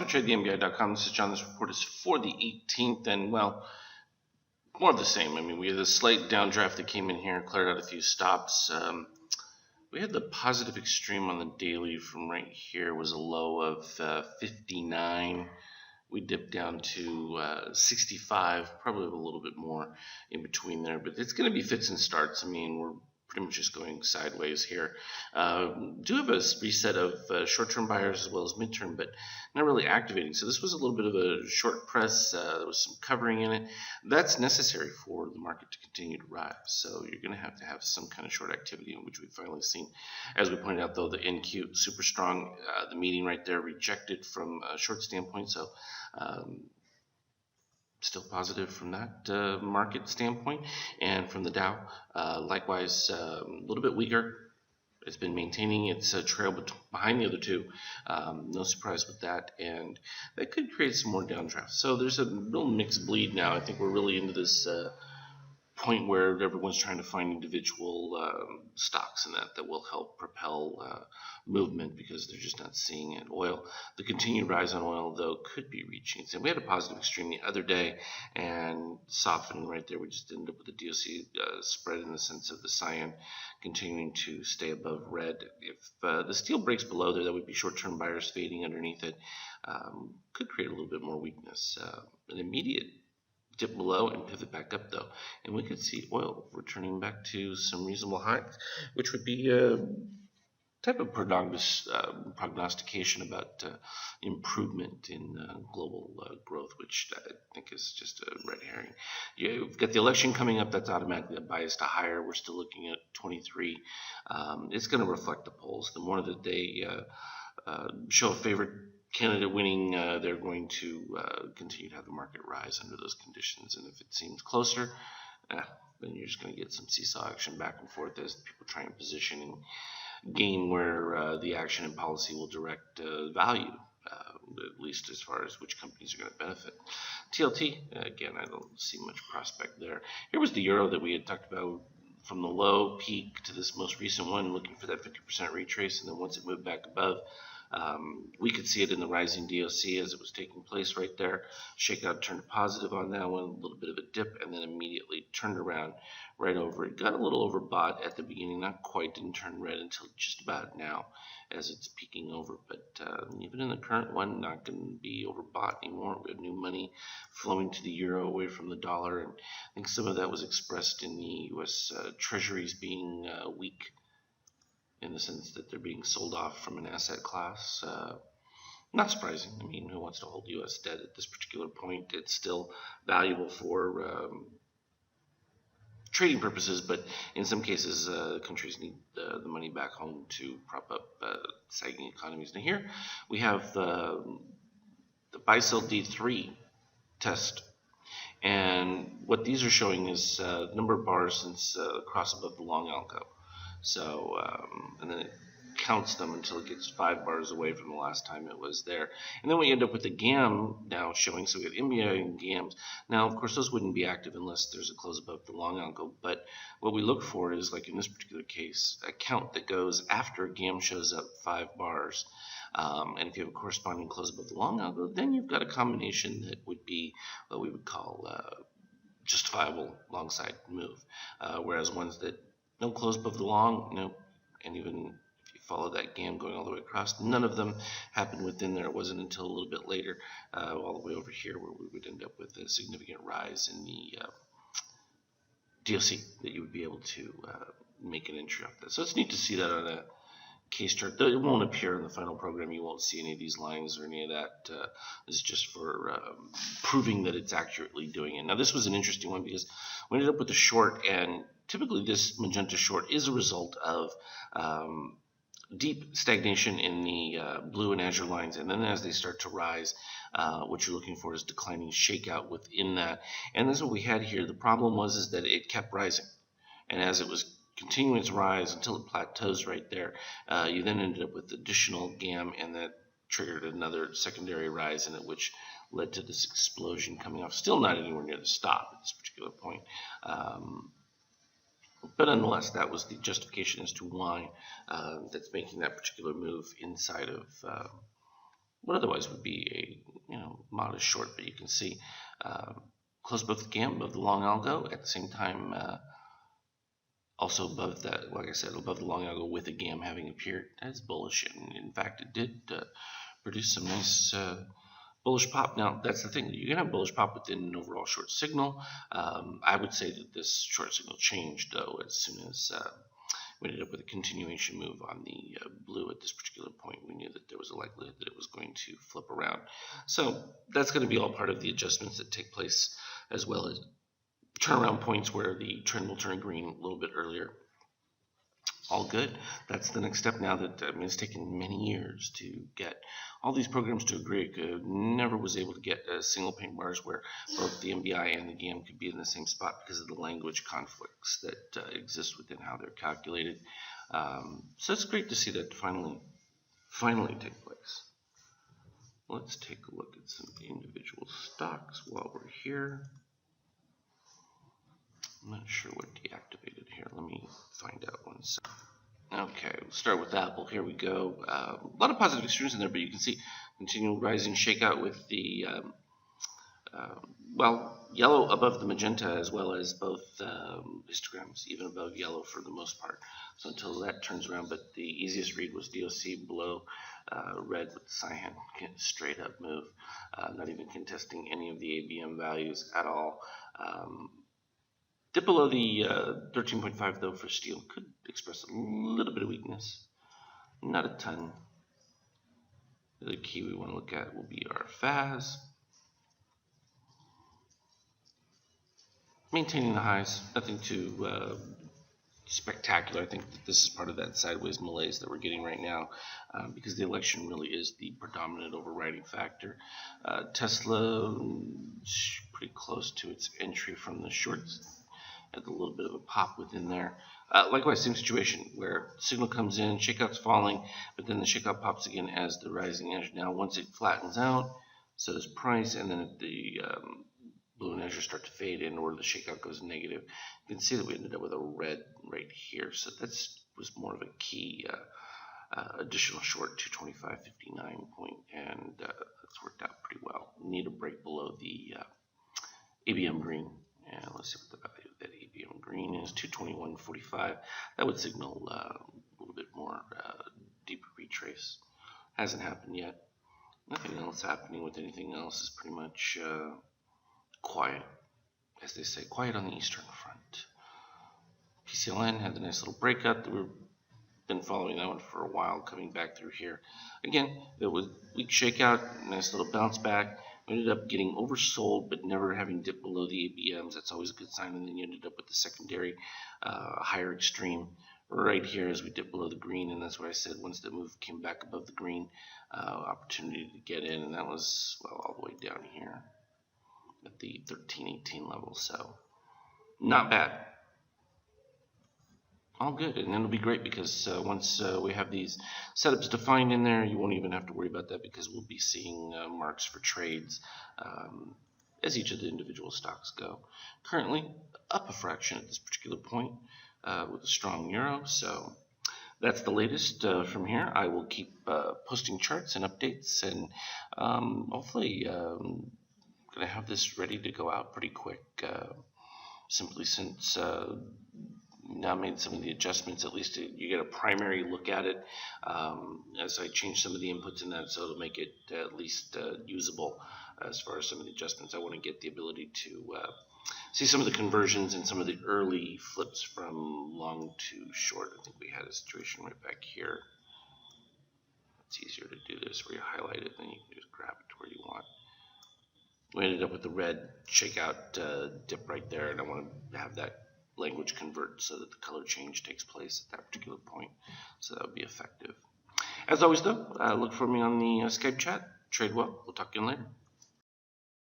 welcome to TradeTheMBI.com. This is John. This report is for the 18th, and well, more of the same. I mean, we had a slight downdraft that came in here, cleared out a few stops. We had the positive extreme on the daily from right here was a low of 59. We dipped down to 65, probably a little bit more in between there, but it's going to be fits and starts. I mean, we're pretty much just going sideways here. Do have a reset of short-term buyers as well as midterm, but not really activating. So this was a little bit of a short press. There was some covering in it. That's necessary for the market to continue to rise. So you're going to have some kind of short activity, in which we've finally seen. As we pointed out, though, the NQ super strong. The meeting right there rejected from a short standpoint. So still positive from that market standpoint, and from the Dow, likewise a little bit weaker. It's been maintaining its trail behind the other two. No surprise with that, and that could create some more downdrafts. So there's a real mixed bleed now. I think we're really into this point where everyone's trying to find individual stocks and that will help propel movement, because they're just not seeing it. Oil, the continued rise on oil, though, could be reaching. So we had a positive extreme the other day and softening right there. We just ended up with the DOC spread in the sense of the cyan continuing to stay above red. If the steel breaks below there, that would be short-term buyers fading underneath it. Could create a little bit more weakness. An immediate dip below and pivot back up, though, and we could see oil returning back to some reasonable highs, which would be a type of prognostication about improvement in global growth, which I think is just a red herring. You've got the election coming up. That's automatically a bias to higher. We're still looking at 23. It's going to reflect the polls. The more that they show a favorite candidate winning, they're going to continue to have the market rise under those conditions. And if it seems closer, then you're just going to get some seesaw action back and forth as people try and position and game where the action and policy will direct value, at least as far as which companies are going to benefit. TLT, again, I don't see much prospect there. Here was the euro that we had talked about from the low peak to this most recent one, looking for that 50% retrace, and then once it moved back above, we could see it in the rising DOC as it was taking place right there. Shakeout turned positive on that one, a little bit of a dip, and then immediately turned around right over it. Got a little overbought at the beginning, not quite, didn't turn red until just about now as it's peaking over. But even in the current one, not going to be overbought anymore. We have new money flowing to the euro away from the dollar, and I think some of that was expressed in the U.S. Treasuries being weak, in the sense that they're being sold off from an asset class. Not surprising. I mean, who wants to hold U.S. debt at this particular point? It's still valuable for trading purposes, but in some cases, countries need the money back home to prop up sagging economies. Now here we have the buy-sell D3 test. And what these are showing is the number of bars since cross above the long algo. So, and then it counts them until it gets 5 bars away from the last time it was there. And then we end up with the GAM now showing. So we have MBI and GAMs. Now, of course, those wouldn't be active unless there's a close above the long algo. But what we look for is, like in this particular case, a count that goes after GAM shows up 5 bars. And if you have a corresponding close above the long algo, then you've got a combination that would be what we would call justifiable long side move. Whereas ones that no close above the long, no, and even if you follow that GAM going all the way across, none of them happened within there. It wasn't until a little bit later, all the way over here, where we would end up with a significant rise in the DOC that you would be able to make an entry off that. So it's neat to see that on a case chart. It won't appear in the final program. You won't see any of these lines or any of that. This is just for proving that it's accurately doing it. Now, this was an interesting one because we ended up with a short, and typically this magenta short is a result of deep stagnation in the blue and azure lines, and then as they start to rise, what you're looking for is declining shakeout within that. And this is what we had here. The problem was that it kept rising, and as it was continuing its rise until it plateaus right there, you then ended up with additional GAM, and that triggered another secondary rise in it, which led to this explosion coming off. Still not anywhere near the stop at this particular point. But nonetheless, that was the justification as to why that's making that particular move inside of what otherwise would be a modest short, but you can see close above the GAM, above the long algo, at the same time also above that, like I said, above the long algo with a GAM having appeared as bullish, and in fact it did produce some nice bullish pop. Now that's the thing, you can have bullish pop within an overall short signal. I would say that this short signal changed though as soon as we ended up with a continuation move on the blue at this particular point. We knew that there was a likelihood that it was going to flip around. So that's going to be all part of the adjustments that take place, as well as turnaround points where the trend will turn green a little bit earlier. All good. That's the next step now. That it's taken many years to get all these programs to agree. Never was able to get single pane bars where both the MBI and the GAM could be in the same spot because of the language conflicts that exist within how they're calculated. So it's great to see that finally take place. Let's take a look at some individual stocks while we're here. I'm not sure what deactivated here. Let me find out one second. Okay, we'll start with Apple. Here we go. A lot of positive extremes in there, but you can see continual rising shakeout with the yellow above the magenta, as well as both histograms even above yellow for the most part. So until that turns around, but the easiest read was DOC below red with the cyan straight up move, not even contesting any of the ABM values at all. Dip below the 13.5 though for steel could express a little bit of weakness, not a ton. The key we want to look at will be our FAS. Maintaining the highs, nothing too spectacular. I think that this is part of that sideways malaise that we're getting right now, because the election really is the predominant overriding factor. Tesla pretty close to its entry from the shorts. Had a little bit of a pop within there. Likewise, same situation where signal comes in, shakeout's falling, but then the shakeout pops again as the rising edge. Now, once it flattens out, so does price, and then the blue and azure start to fade in, or the shakeout goes negative. You can see that we ended up with a red right here, so that was more of a key additional short, 225.59 point, and that's worked out pretty well. We need a break below the ABM green. And let's see what the value of that ABM green is, 221.45. That would signal a little bit more deeper retrace. Hasn't happened yet. Nothing else happening with anything else. Is pretty much quiet, as they say, quiet on the eastern front. PCLN had the nice little breakout. We've been following that one for a while, coming back through here. Again, it was weak shakeout, nice little bounce back. We ended up getting oversold, but never having dipped below the ABMs. That's always a good sign. And then you ended up with the secondary higher extreme right here as we dip below the green. And that's what I said, once the move came back above the green, opportunity to get in. And that was, well, all the way down here at the 1318 level. So not bad. All good, and it'll be great because once we have these setups defined in there, you won't even have to worry about that, because we'll be seeing marks for trades as each of the individual stocks go. Currently up a fraction at this particular point with a strong euro, so that's the latest from here. I will keep posting charts and updates, and hopefully going to have this ready to go out pretty quick, simply since now made some of the adjustments. At least you get a primary look at it as I change some of the inputs in that, so it'll make it at least usable as far as some of the adjustments. I want to get the ability to see some of the conversions and some of the early flips from long to short. I think we had a situation right back here. It's easier to do this where you highlight it, and then you can just grab it to where you want. We ended up with the red shakeout dip right there, and I want to have that language convert so that the color change takes place at that particular point, so that would be effective. As always though, look for me on the Skype chat. Trade well. We'll talk again later.